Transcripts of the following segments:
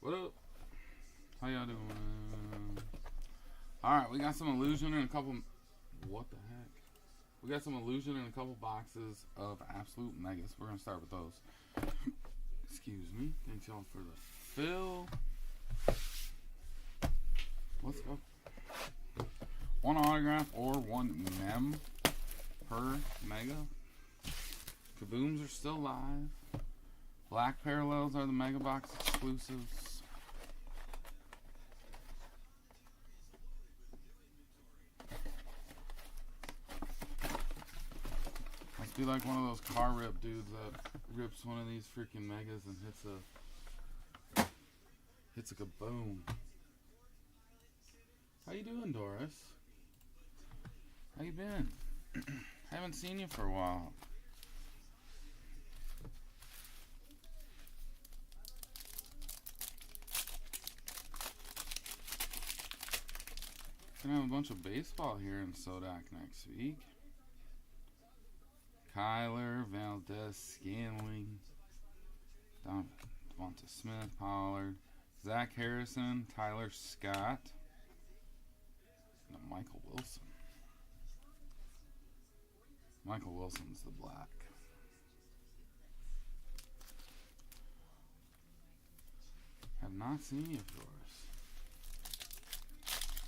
What up? How y'all doing? Alright, we got some illusion and a couple. What the heck? We got some illusion and a couple boxes of absolute megas. We're gonna start with those. Excuse me. Thanks y'all for the fill. Let's go. One autograph or one mem per mega. Kabooms are still live. Black parallels are the mega box exclusives. Must be like one of those car rip dudes that rips one of these freaking megas and hits a kaboom. How you doing, Doris? How you been? Haven't seen you for a while. Gonna have a bunch of baseball here in Sodak next week. Kyler, Valdez, Scanling, Devonta Smith, Pollard, Zach Harrison, Tyler Scott, and Michael Wilson. Michael Wilson's the black. Have not seen you, Doris.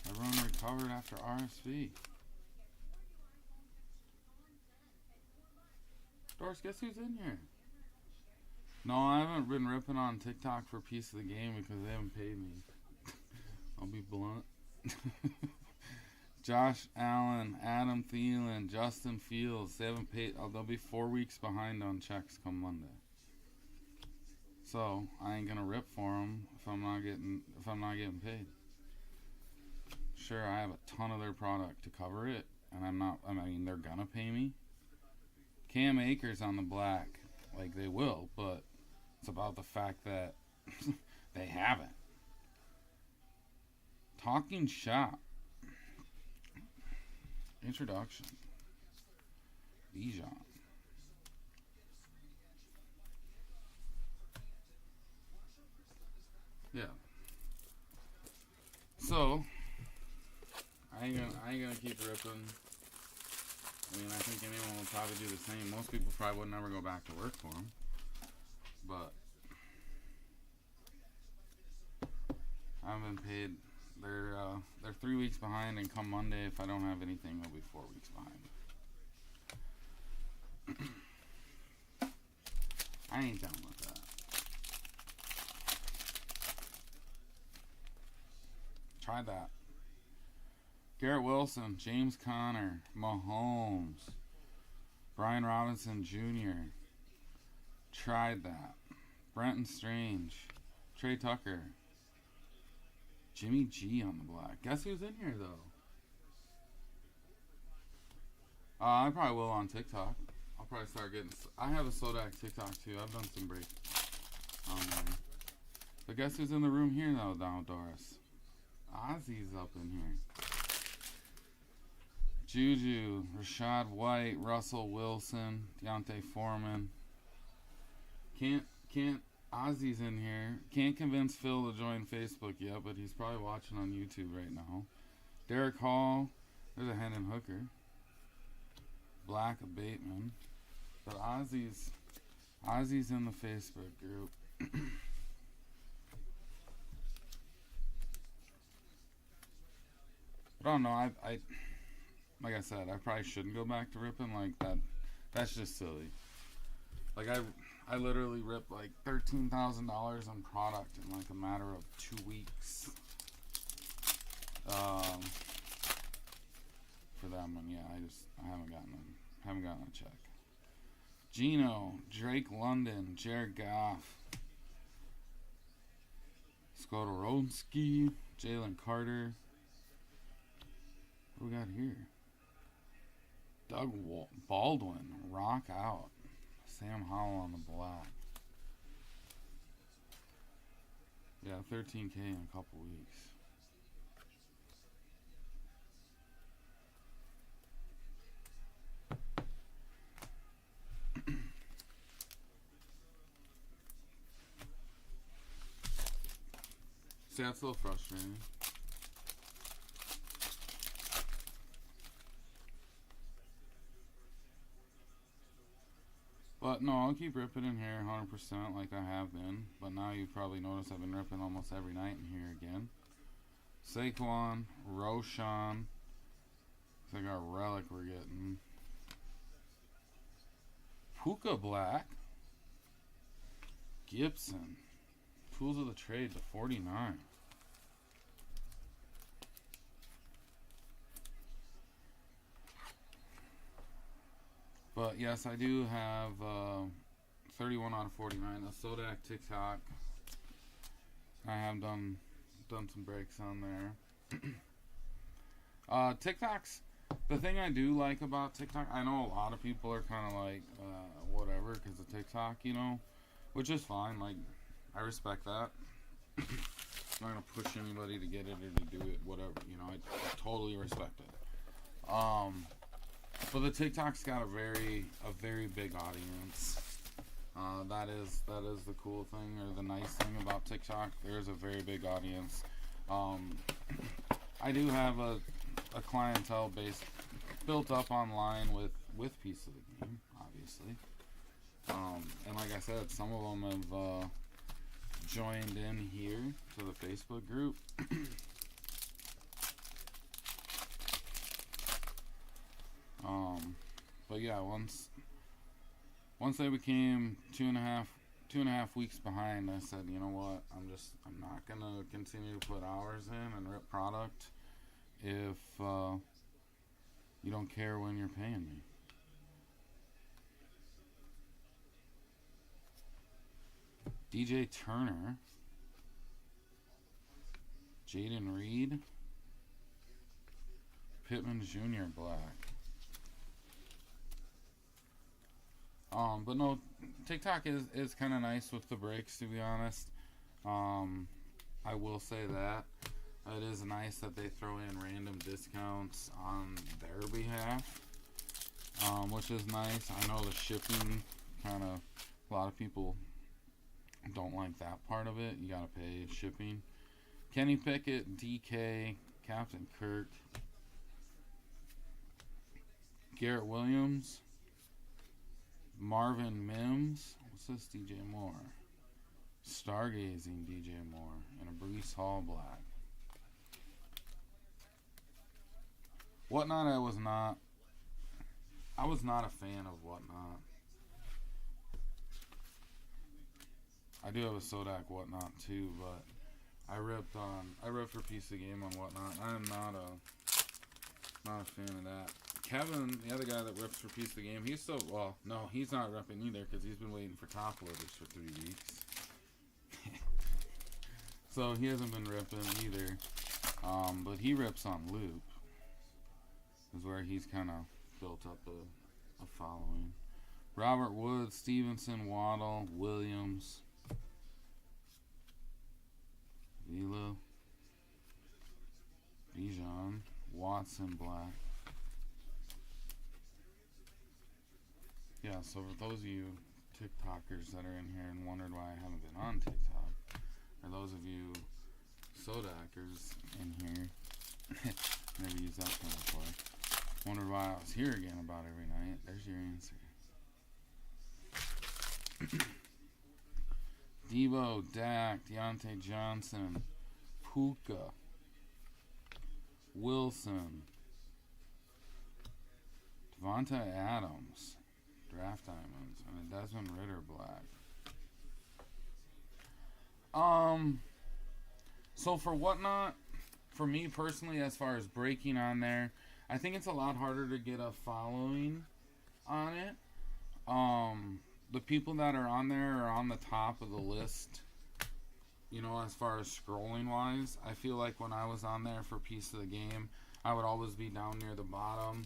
Everyone recovered after RSV. Doris, guess who's in here? No, I haven't been ripping on TikTok for a piece of the game because they haven't paid me. I'll be blunt. Josh Allen, Adam Thielen, Justin Fields, they haven't paid. They'll be 4 weeks behind on checks come Monday. So I ain't gonna rip for them if I'm not getting paid. Sure, I have a ton of their product to cover it, and I mean, they're gonna pay me. Cam Akers on the black, like they will, but it's about the fact that they haven't. Talking shop. Introduction. Bijan. Yeah. So I ain't gonna keep ripping. I mean, I think anyone will probably do the same. Most people probably would never go back to work for them. But I haven't been paid. They're 3 weeks behind, and come Monday, if I don't have anything, they'll be 4 weeks behind. I ain't down with that. Try that. Garrett Wilson, James Conner, Mahomes, Brian Robinson Jr. Tried that. Brenton Strange, Trey Tucker, Jimmy G on the black. Guess who's in here though? I probably will on TikTok. I'll probably start getting. I have a Sodak TikTok too. I've done some breaks on there. But guess who's in the room here though, Doris? Ozzy's up in here. Juju, Rashad White, Russell Wilson, Deontay Foreman. Can't Ozzy's in here. Can't convince Phil to join Facebook yet, but he's probably watching on YouTube right now. Derek Hall, there's a Hendon Hooker. Black Bateman. But Ozzy's in the Facebook group. I don't know, I like I said, I probably shouldn't go back to ripping like that. That's just silly. Like I literally ripped like $13,000 on product in like a matter of 2 weeks. For them, and yeah, I haven't gotten a check. Gino, Drake London, Jared Goff, Skodoronski, Jalen Carter. What do we got here? Doug Baldwin, rock out. Sam Howell on the black. Yeah, $13K in a couple weeks. Yeah, it's a little frustrating. But no, I'll keep ripping in here 100% like I have been. But now you've probably noticed I've been ripping almost every night in here again. Saquon, Roshan. It's like our relic we're getting. Puka Black. Gibson. Tools of the trade to 49. But yes, I do have 31 out of 49. A Sodak TikTok. I have done some breaks on there. TikToks. The thing I do like about TikTok, I know a lot of people are kind of like whatever because of TikTok, you know, which is fine. Like, I respect that. I'm not gonna push anybody to get it or to do it, whatever. You know, I totally respect it. But the TikTok's got a very big audience. That is the cool thing or the nice thing about TikTok. There's a very big audience. I do have a clientele base built up online with Piece of the Game, obviously. And like I said, some of them have joined in here to the Facebook group. But yeah, once they became two and a half weeks behind, I said, you know what, I'm not gonna continue to put hours in and rip product if you don't care when you're paying me. DJ Turner, Jaden Reed, Pittman Jr. Black. But no, TikTok is kind of nice with the breaks, to be honest. I will say that. It is nice that they throw in random discounts on their behalf, which is nice. I know the shipping kind of, a lot of people don't like that part of it. You gotta pay shipping. Kenny Pickett, DK, Captain Kirk, Garrett Williams, Marvin Mims. What's this? DJ Moore. Stargazing DJ Moore. And a Breece Hall Black. Whatnot, I was not a fan of Whatnot. I do have a Sodak Whatnot too, but I ripped for Piece of the Game on Whatnot. I am not a fan of that. Kevin, the other guy that rips for Piece of the Game, he's still, well, no, he's not repping either because he's been waiting for top loaders for 3 weeks. So he hasn't been ripping either. But he rips on Loop. Is where he's kind of built up a following. Robert Woods, Stevenson, Waddle, Williams, Vila, Bijan, Watson, Black. Yeah, so for those of you TikTokers that are in here and wondered why I haven't been on TikTok, or those of you Sodakers in here, never used that term before, wondered why I was here again about every night, there's your answer. Debo, Dak, Deontay Johnson, Puka, Wilson, Devontae Adams, Draft Diamonds, and a Desmond Ridder Black. So for Whatnot, for me personally, as far as breaking on there, I think it's a lot harder to get a following on it. The people that are on there are on the top of the list, you know, as far as scrolling wise. I feel like when I was on there for Piece of the Game, I would always be down near the bottom.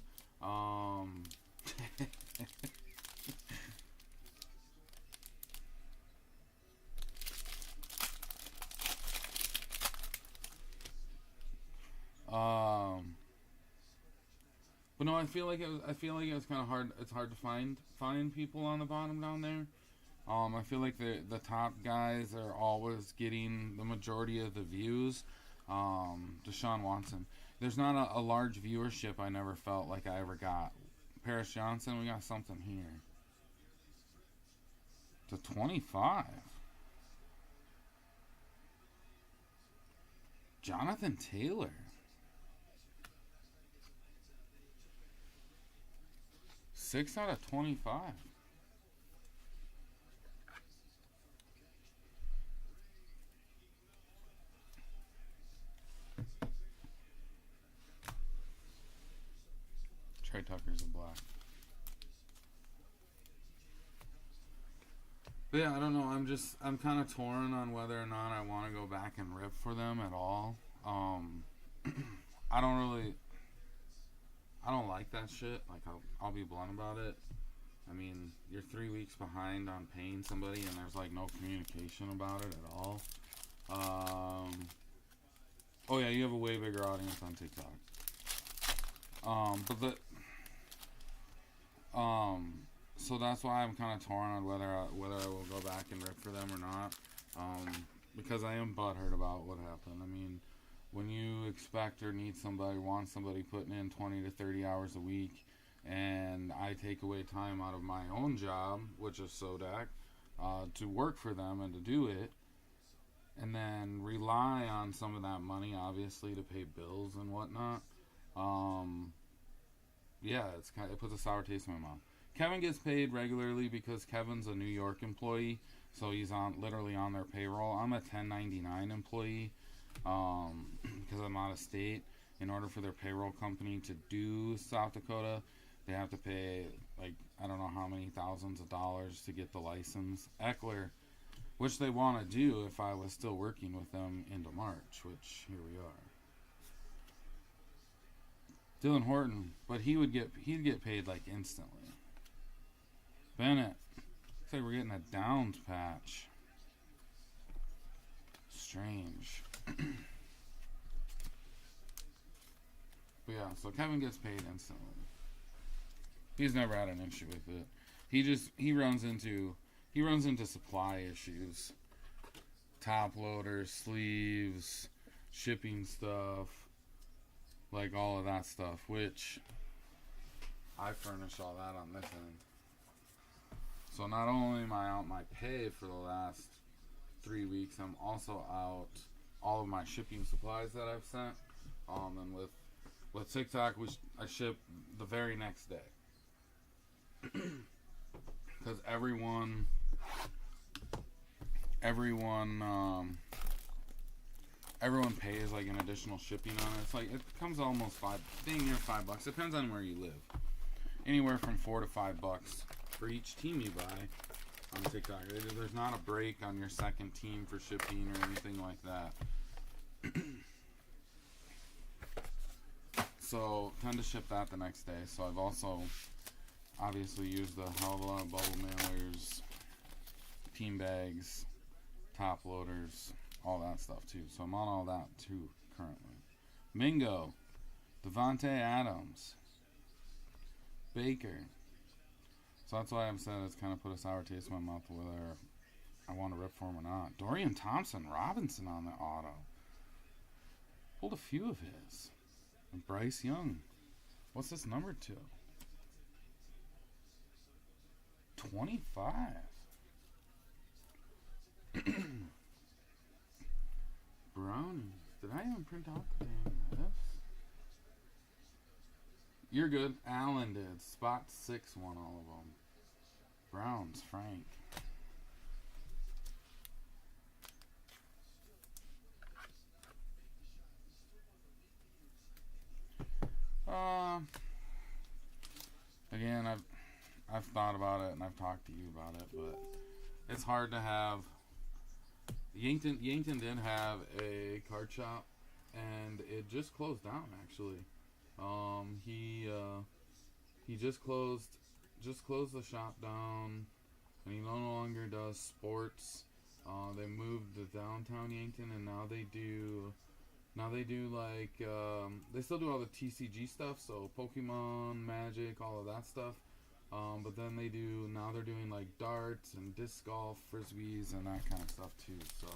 But no, I feel like it was kind of hard. It's hard to find people on the bottom down there, I feel like the top guys are always getting the majority of the views. Deshaun Watson. There's not a large viewership I never felt like I ever got. Paris Johnson, we got something here. To 25. Jonathan Taylor. Six out of 25. Trey Tucker's a black. But yeah, I don't know. I'm kind of torn on whether or not I want to go back and rip for them at all. I don't like that shit. Like, I'll be blunt about it. I mean, you're 3 weeks behind on paying somebody, and there's like no communication about it at all. Oh yeah, you have a way bigger audience on TikTok. So that's why I'm kind of torn on whether I will go back and rip for them or not. Because I am butthurt about what happened. I mean, when you expect or need somebody, want somebody putting in 20 to 30 hours a week, and I take away time out of my own job, which is Sodak, to work for them and to do it, and then rely on some of that money, obviously, to pay bills and whatnot. Yeah, it puts a sour taste in my mouth. Kevin gets paid regularly because Kevin's a New York employee, so he's literally on their payroll. I'm a 1099 employee because I'm out of state. In order for their payroll company to do South Dakota, they have to pay, like, I don't know how many thousands of dollars to get the license. Eckler, which they want to do if I was still working with them into March, which here we are. Dylan Horton, but he'd get paid like instantly. Bennett, looks like we're getting a downs patch. Strange. But yeah, so Kevin gets paid instantly. He's never had an issue with it. He runs into supply issues. Top loaders, sleeves, shipping stuff, like all of that stuff, which I furnish all that on this end. So not only am I out my pay for the last 3 weeks, I'm also out all of my shipping supplies that I've sent. And with TikTok, I ship the very next day. Because everyone pays like an additional shipping on it. It's like, it comes almost being near $5. Depends on where you live. Anywhere from $4 to $5 for each team you buy on TikTok. There's not a break on your second team for shipping or anything like that. So tend to ship that the next day. So I've also obviously used the hell of a lot of bubble mailers, team bags, top loaders, all that stuff too. So I'm on all that too currently. Mingo, Devontae Adams, Baker. So that's why I'm saying it's kind of put a sour taste in my mouth whether I want to rip for him or not. Dorian Thompson-Robinson on the auto. Pulled a few of his. And Bryce Young. What's this number to? 25. Brownies. Did I even print out the damn list? You're good. Allen did. Spot 6 won all of them. Browns, Frank. Again, I've thought about it and I've talked to you about it, but it's hard to have. Yankton did have a card shop, and it just closed down actually. He just closed the shop down, and he no longer does sports. They moved to downtown Yankton, and now they do like they still do all the TCG stuff, so Pokemon, Magic, all of that stuff. But then they're doing like darts and disc golf, frisbees, and that kind of stuff too. So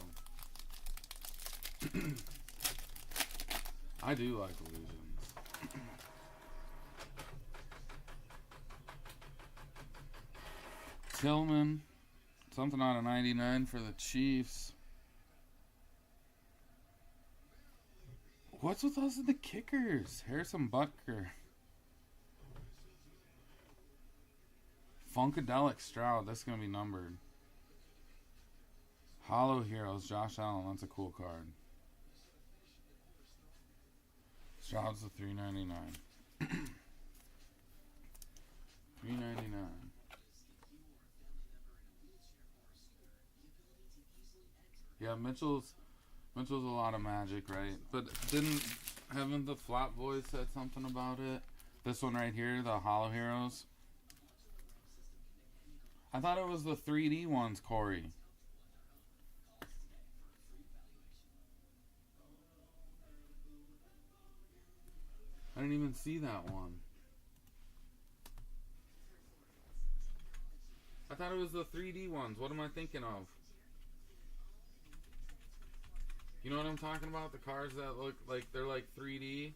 I do like Illusions. Tillman, something out of 99 for the Chiefs. What's with us in the kickers? Harrison Butker. Funkadelic Stroud. That's going to be numbered. Hollow Heroes. Josh Allen. That's a cool card. Stroud's the $3.99. $3.99. Yeah, Mitchell's a lot of magic, right? But haven't the Flat Boys said something about it? This one right here, the Hollow Heroes. I thought it was the 3D ones, Corey. I didn't even see that one. I thought it was the 3D ones. What am I thinking of? You know what I'm talking about? The cars that look like they're like 3D.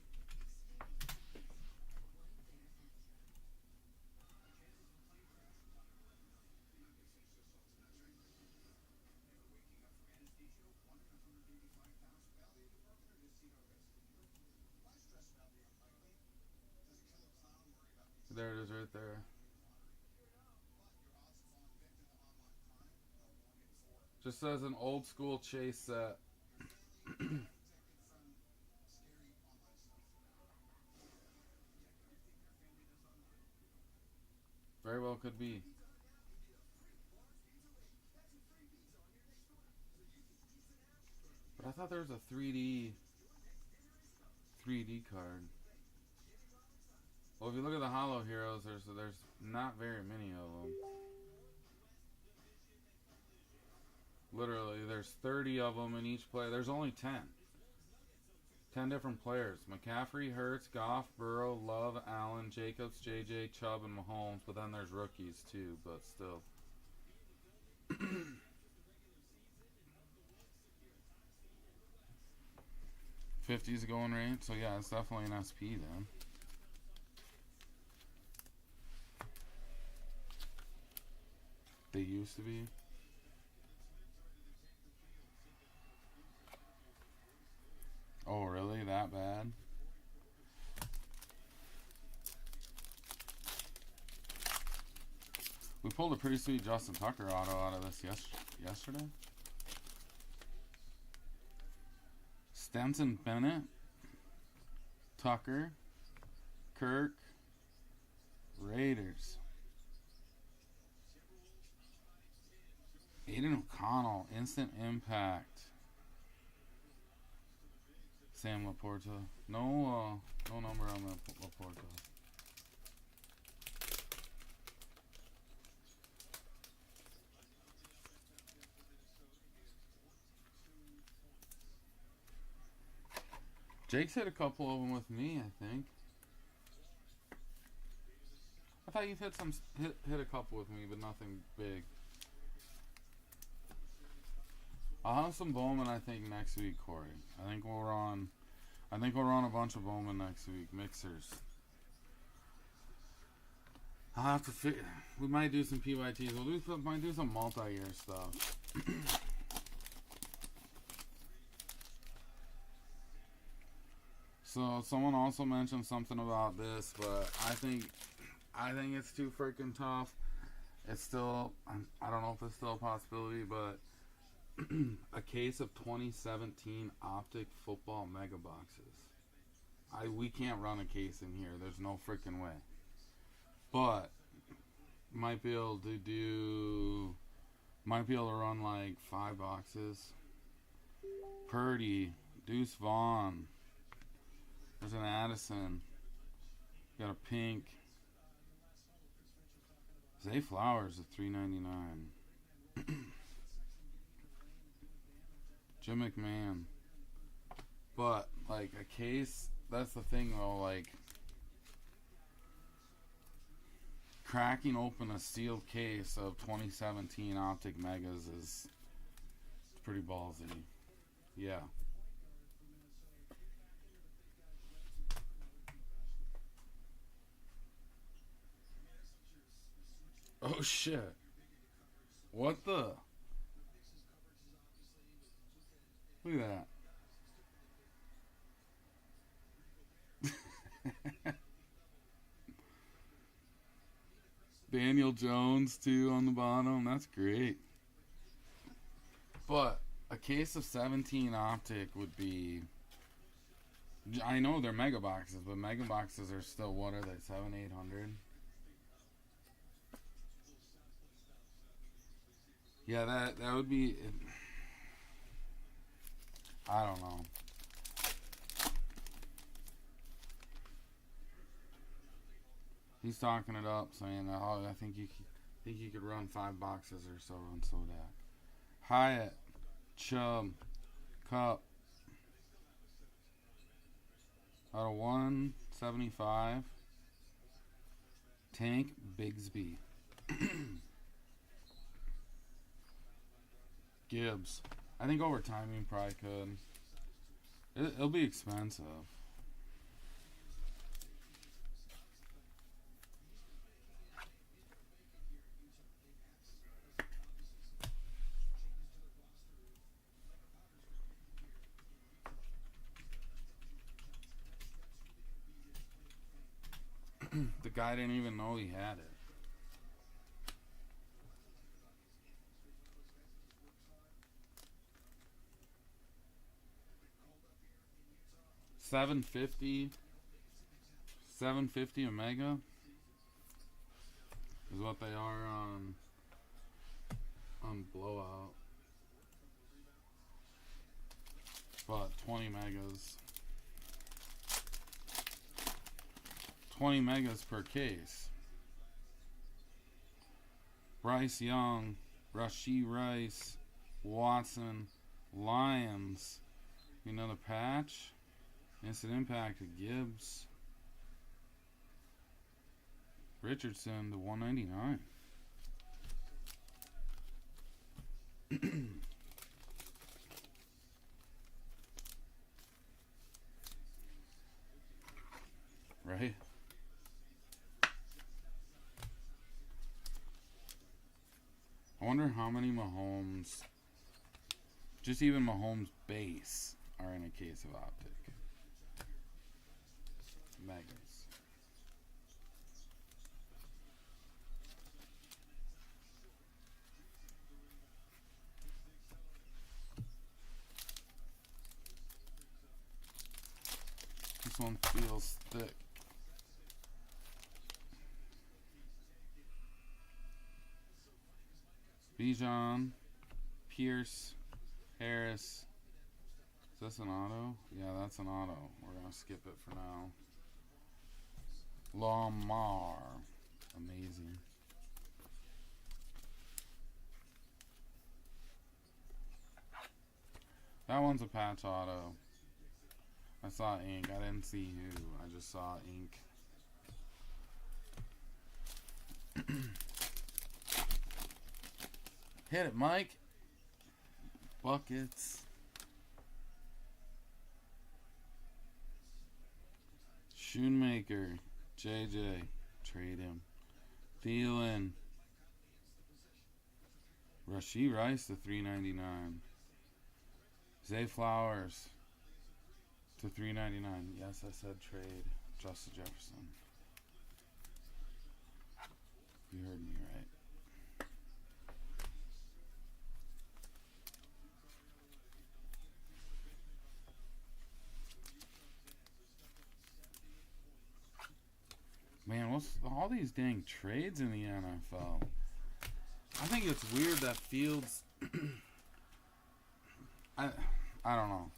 There it is right there. Just says an old school chase set. Very well could be. But I thought there was a 3D card. Well, if you look at the Hollow Heroes, there's not very many of them. Literally, there's 30 of them in each play. There's only 10. 10 different players. McCaffrey, Hurts, Goff, Burrow, Love, Allen, Jacobs, JJ, Chubb, and Mahomes. But then there's rookies too, but still. 50's going rate. So yeah, it's definitely an SP then. They used to be. Oh, really? That bad? We pulled a pretty sweet Justin Tucker auto out of this yesterday. Stenson Bennett, Tucker, Kirk, Raiders. Aiden O'Connell, instant impact. Sam Laporta. No number on Laporta. Jake's hit a couple of them with me, I think. I thought you've hit a couple with me, but nothing big. I'll have some Bowman, I think, next week, Corey. I think we'll run a bunch of Bowman next week. Mixers. I'll have to figure. We might do some PYTs. Might do some multi-year stuff. So someone also mentioned something about this, but I think it's too freaking tough. It's still, I don't know if it's still a possibility, but a case of 2017 Optic football mega boxes. We can't run a case in here. There's no freaking way. But might be able to run like 5 boxes. Purdy, Deuce Vaughn. There's an Addison. Got a pink. Zay Flowers at $3.99. Jim McMahon. But like a case, that's the thing though, like cracking open a sealed case of 2017 Optic Megas is pretty ballsy. Yeah. Oh shit. What the? Look at that. Daniel Jones too on the bottom. That's great. But a case of 17 Optic would be, I know they're mega boxes, but mega boxes are still, what are they, 700-800? Yeah, that would be, I don't know. He's talking it up, saying, "Oh, I think you could run 5 boxes or so on Sodak." Hyatt, Chubb, Cup, out of 175. Tank, Bigsby, Gibbs. I think over timing probably could. It'll be expensive. The guy didn't even know he had it. $750 a mega is what they are on Blowout. But 20 megas. 20 megas per case. Bryce Young, Rashee Rice, Watson, Lions. Another patch. Instant impact of Gibbs. Richardson to 199. Right? I wonder how many Mahomes, just even Mahomes base, are in a case of Optic Megas. This one feels thick. Bijan, Pierce, Harris. Is this an auto? Yeah, that's an auto. We're going to skip it for now. Lamar. Amazing. That one's a patch auto. I saw ink. I didn't see who. I just saw ink. Hit it, Mike. Buckets. Schoonmaker. JJ. Trade him. Thielen. Rashee Rice to 399. Zay Flowers to 399. Yes, I said trade. Justin Jefferson. You heard me right. Man, what's all these dang trades in the NFL? I think it's weird that Fields. I don't know.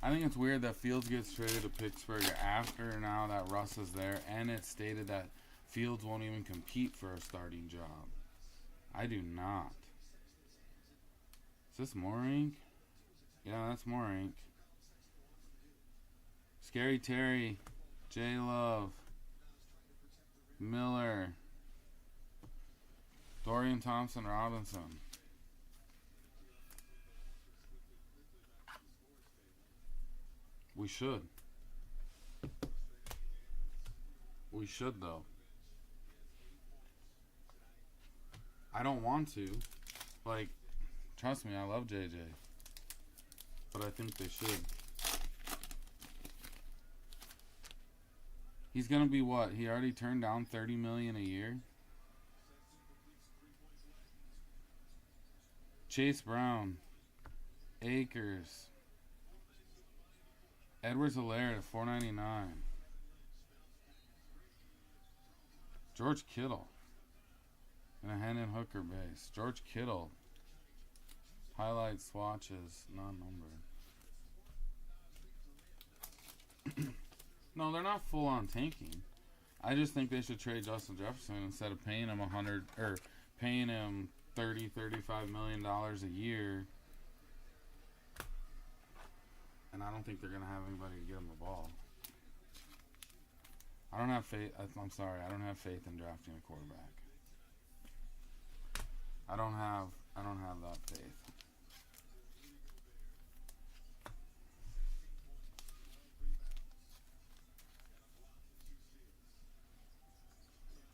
I think it's weird that Fields gets traded to Pittsburgh after now that Russ is there, and it's stated that Fields won't even compete for a starting job. I do not. Is this more ink? Yeah, that's more ink. Scary Terry, J Love, Miller, Dorian Thompson-Robinson. We should. We should, though. I don't want to. Like, trust me, I love JJ. But I think they should. He's going to be what? He already turned down $30 million a year? Chase Brown. Akers. Edwards-Helaire at $4.99. George Kittle. And a Hendon Hooker base. George Kittle. Highlight swatches. Non-numbered. No, they're not full-on tanking. I just think they should trade Justin Jefferson instead of paying him paying him $30-35 million a year. And I don't think they're going to have anybody to get him the ball. I don't have faith. I'm sorry. I don't have faith in drafting a quarterback. I don't have that faith.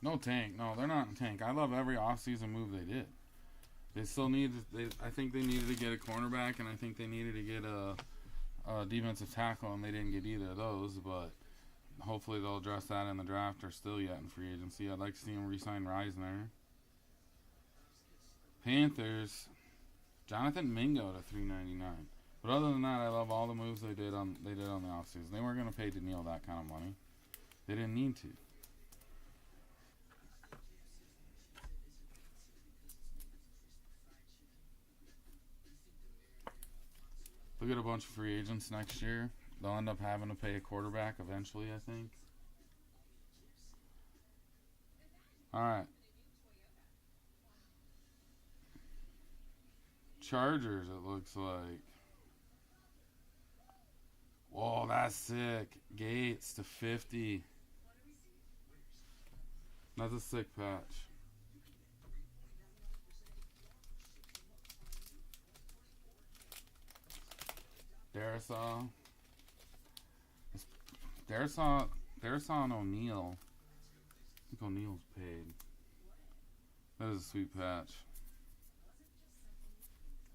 No tank. No, they're not in tank. I love every offseason move they did. They still I think they needed to get a cornerback, and I think they needed to get a defensive tackle, and they didn't get either of those, but hopefully they'll address that in the draft or still yet in free agency. I'd like to see them re-sign Reisner. Panthers, Jonathan Mingo to $3.99. But other than that, I love all the moves they did on the offseason. They weren't going to pay Daniil that kind of money. They didn't need to. Look at a bunch of free agents next year. They'll end up having to pay a quarterback eventually, I think. All right. Chargers, it looks like. Whoa, that's sick. Gates to 50. That's a sick patch. Darisaw and O'Neal. I think O'Neal's paid. That is a sweet patch.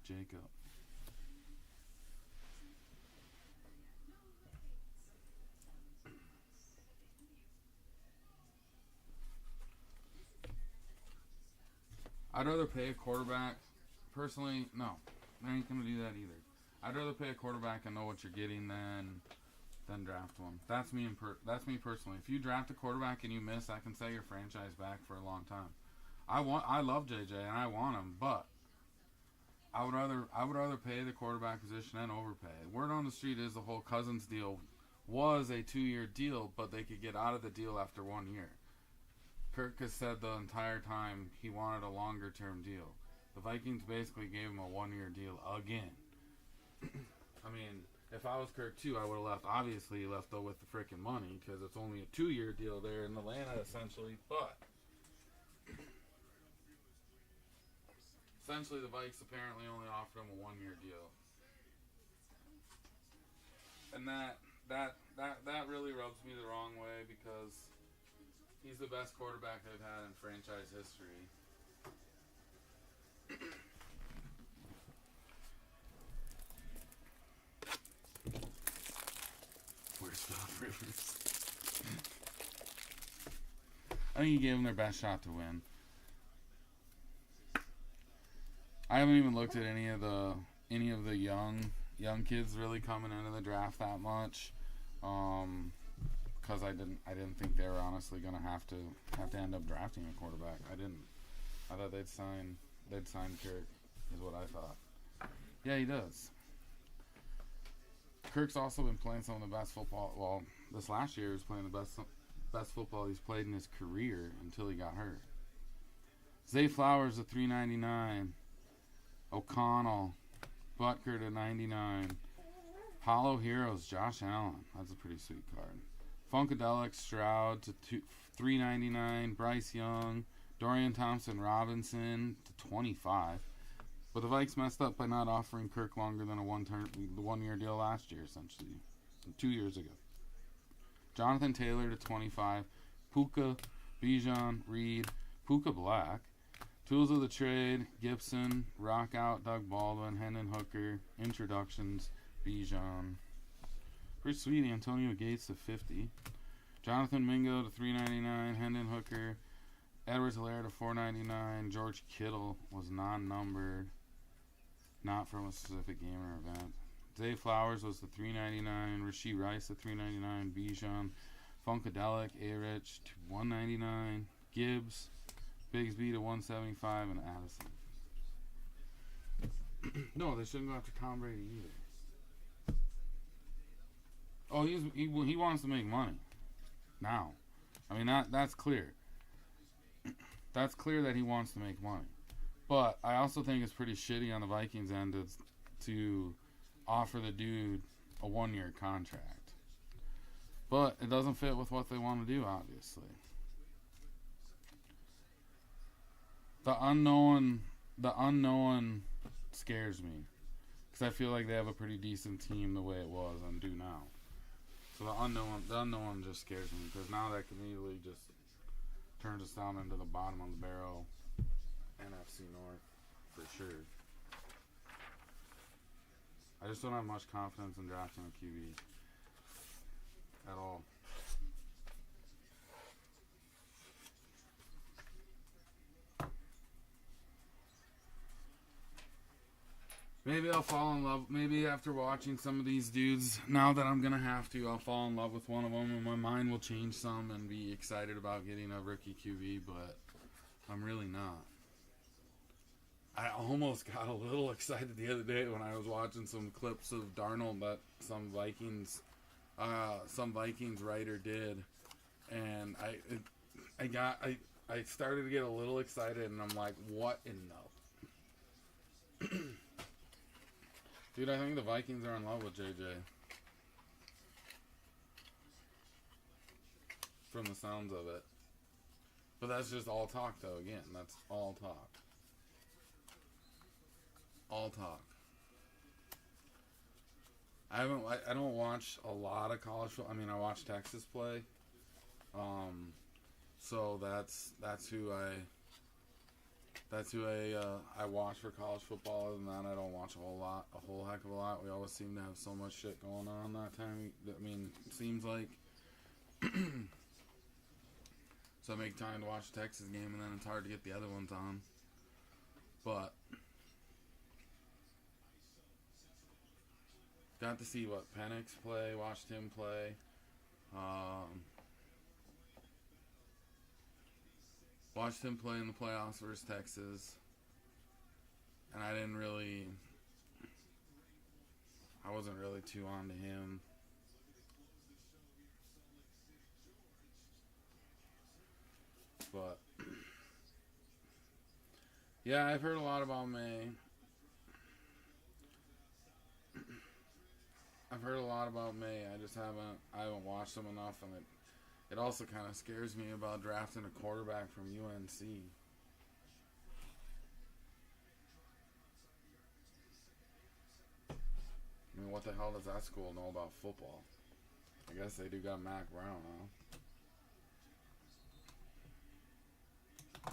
Jacob. I'd rather pay a quarterback. Personally, no. I ain't going to do that either. I'd rather pay a quarterback and know what you're getting than draft one. That's me personally. If you draft a quarterback and you miss, I can set your franchise back for a long time. I love JJ and I want him, but I would rather pay the quarterback position and overpay. Word on the street is the whole Cousins deal was a 2-year deal, but they could get out of the deal after 1 year. Kirk has said the entire time he wanted a longer term deal. The Vikings basically gave him a 1-year deal again. I mean, if I was Kirk too, I would have left. Obviously, he left though with the freaking money because it's only a 2-year deal there in Atlanta, essentially. But essentially, the Vikes apparently only offered him a 1-year deal, and that really rubs me the wrong way because he's the best quarterback they've had in franchise history. Rivers. I think he gave them their best shot to win. I haven't even looked at any of the young kids really coming into the draft that much, because I didn't think they were honestly gonna have to end up drafting a quarterback. I didn't. I thought they'd sign Kirk, is what I thought. Yeah, he does. Kirk's also been playing some of the best football. Well, this last year he was playing the best football he's played in his career until he got hurt. Zay Flowers at $3.99. O'Connell, Butker to $99. Hollow Heroes, Josh Allen. That's a pretty sweet card. Funkadelic Stroud to $3.99. Bryce Young, Dorian Thompson-Robinson to 25. But the Vikes messed up by not offering Kirk longer than a one-year deal last year, essentially. 2 years ago. Jonathan Taylor to 25. Puka, Bijan, Reed, Puka Black. Tools of the trade, Gibson, Rockout, Doug Baldwin, Hendon Hooker. Introductions, Bijan. Pretty sweet, Antonio Gates to 50. Jonathan Mingo to 399. Hendon Hooker. Edwards-Helaire to 499. George Kittle was non-numbered. Not from a specific game or event. Zay Flowers was the 399. Rashee Rice to 399. Bijan. Funkadelic, A-Rich to 199. Gibbs. Bigsby to 175. And Addison. No, they shouldn't go after Tom Brady either. Oh, he wants to make money. Now. I mean, that's clear. That's clear that he wants to make money. But I also think it's pretty shitty on the Vikings end to offer the dude a one-year contract. But it doesn't fit with what they want to do, obviously. The unknown scares me. Because I feel like they have a pretty decent team the way it was and do now. So the unknown just scares me. Because now that can easily just turns us down into the bottom of the barrel NFC North for sure. I just don't have much confidence in drafting a QB at all. Maybe I'll fall in love. Maybe after watching some of these dudes, now that I'm going to have to, I'll fall in love with one of them and my mind will change some and be excited about getting a rookie QB, but I'm really not. I almost got a little excited the other day when I was watching some clips of Darnold that some Vikings writer did, and I started to get a little excited, and I'm like, what in the dude? I think the Vikings are in love with JJ. From the sounds of it, but that's just all talk, though. Again, that's all talk. All talk. I don't watch a lot of college football. I mean, I watch Texas play. So that's who I watch for college football. Other than that, I don't watch a whole heck of a lot. We always seem to have so much shit going on that time. I mean, it seems like so I make time to watch the Texas game, and then it's hard to get the other ones on. But got to see what Penix play, watched him play. Watched him play in the playoffs versus Texas. And I wasn't really too on to him. But yeah, I've heard a lot about May. I haven't watched him enough, and it also kind of scares me about drafting a quarterback from UNC. I mean, what the hell does that school know about football? I guess they do got Mac Brown, huh?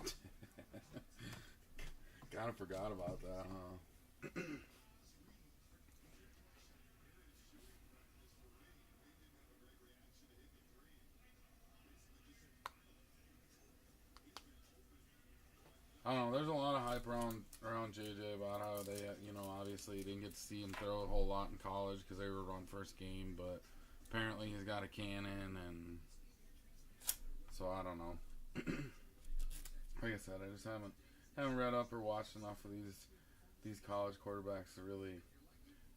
Kind of forgot about that, huh? I don't know, there's a lot of hype around JJ about how they, obviously didn't get to see him throw a whole lot in college because they were on first game, but apparently he's got a cannon, and so I don't know. Like I said, I just haven't read up or watched enough of these college quarterbacks to really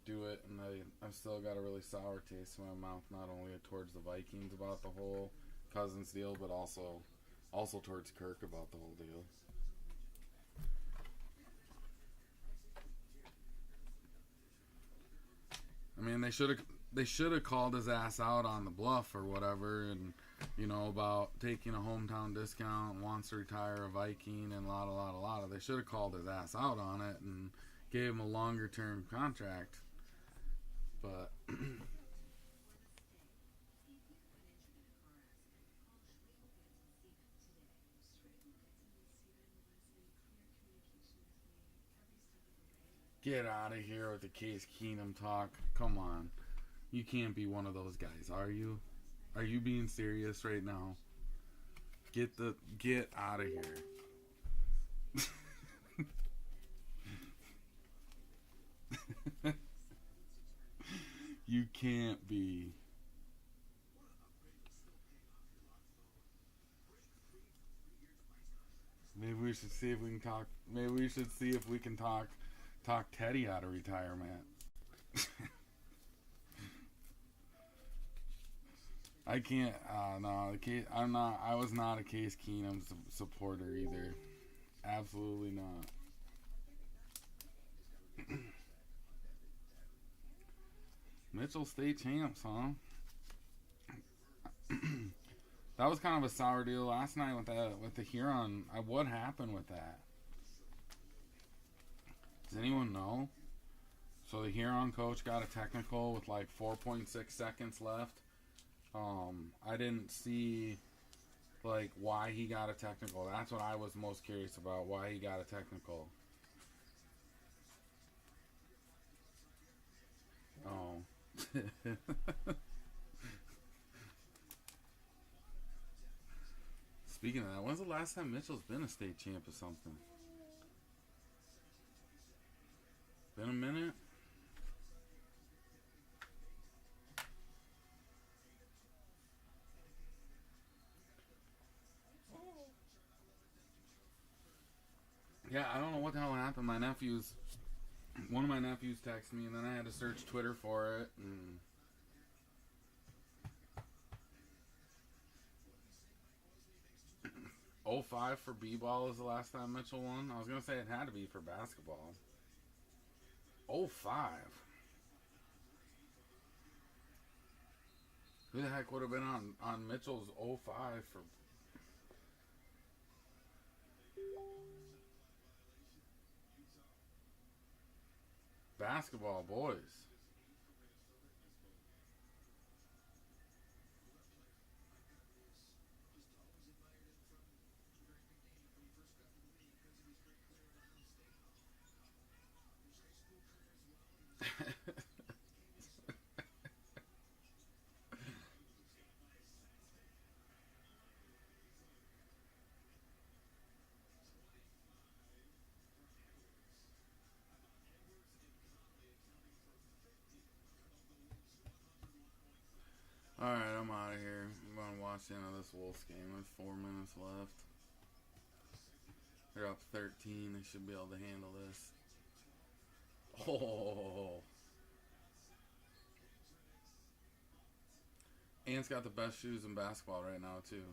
do it, and I've still got a really sour taste in my mouth, not only towards the Vikings about the whole Cousins deal, but also towards Kirk about the whole deal. I mean, they should have called his ass out on the bluff or whatever, and about taking a hometown discount, wants to retire a Viking, and a lot of. They should have called his ass out on it and gave him a longer term contract. But get out of here with the Case Keenum talk. Come on. You can't be one of those guys, are you? Are you being serious right now? Get out of here. You can't be. Maybe we should see if we can talk. Maybe we should see if we can talk Teddy out of retirement. I can't. No, I'm not. I was not a Case Keenum supporter either. Absolutely not. Mitchell state champs, huh? That was kind of a sour deal last night with the Huron. What happened with that? Does anyone know? So the Huron coach got a technical with like 4.6 seconds left. I didn't see like why he got a technical. That's what I was most curious about. Why he got a technical. Oh. Speaking of that, when's the last time Mitchell's been a state champ or something? Been a minute? Yeah, I don't know what the hell happened. One of my nephews texted me, and then I had to search Twitter for it. And 05 for b-ball is the last time Mitchell won. I was gonna say it had to be for basketball. 05. Who the heck would have been on Mitchell's 05 for basketball, boys? Alright, I'm out of here. I'm going to watch the end of this Wolves game. There's 4 minutes left. They're up 13. They should be able to handle this. Oh. Ant's got the best shoes in basketball right now, too.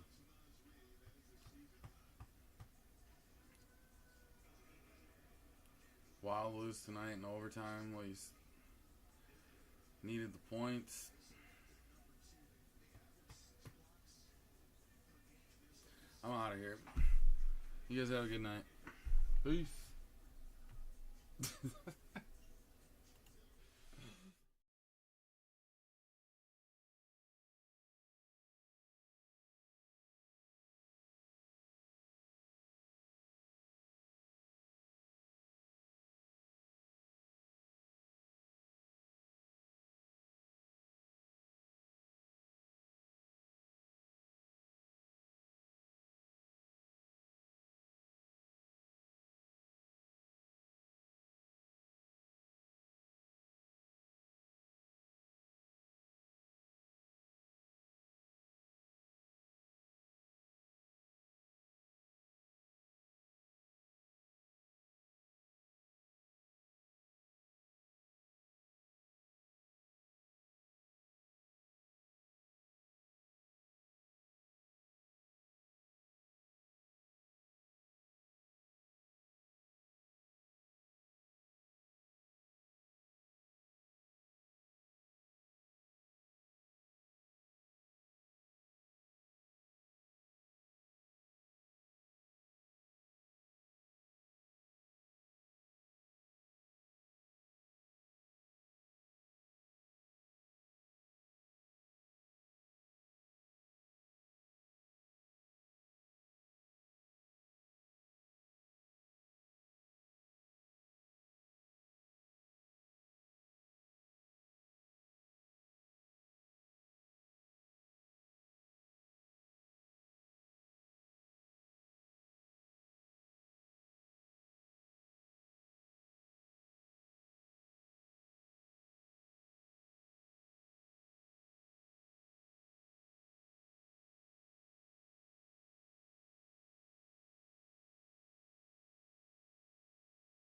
Wild lose tonight in overtime. Well, he's needed the points. I'm out of here. You guys have a good night. Peace.